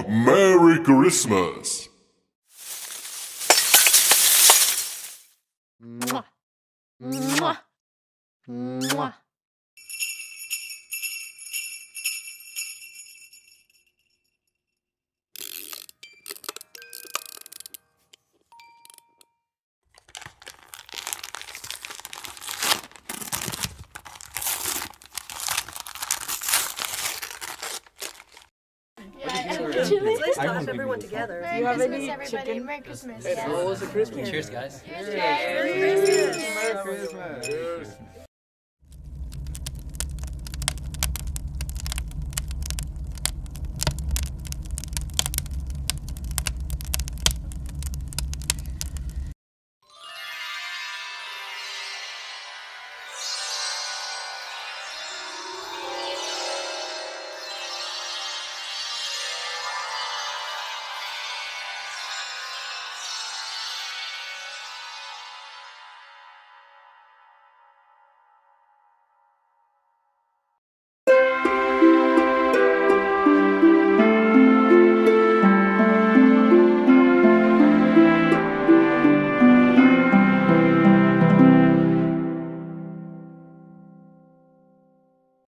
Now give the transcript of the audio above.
Merry Christmas. Mwah. Mwah. Mwah. It's nice to have everyone together. You have any everybody. chicken? Merry Christmas. It's always a Christmas. Cheers, guys. Merry Christmas. Merry Christmas.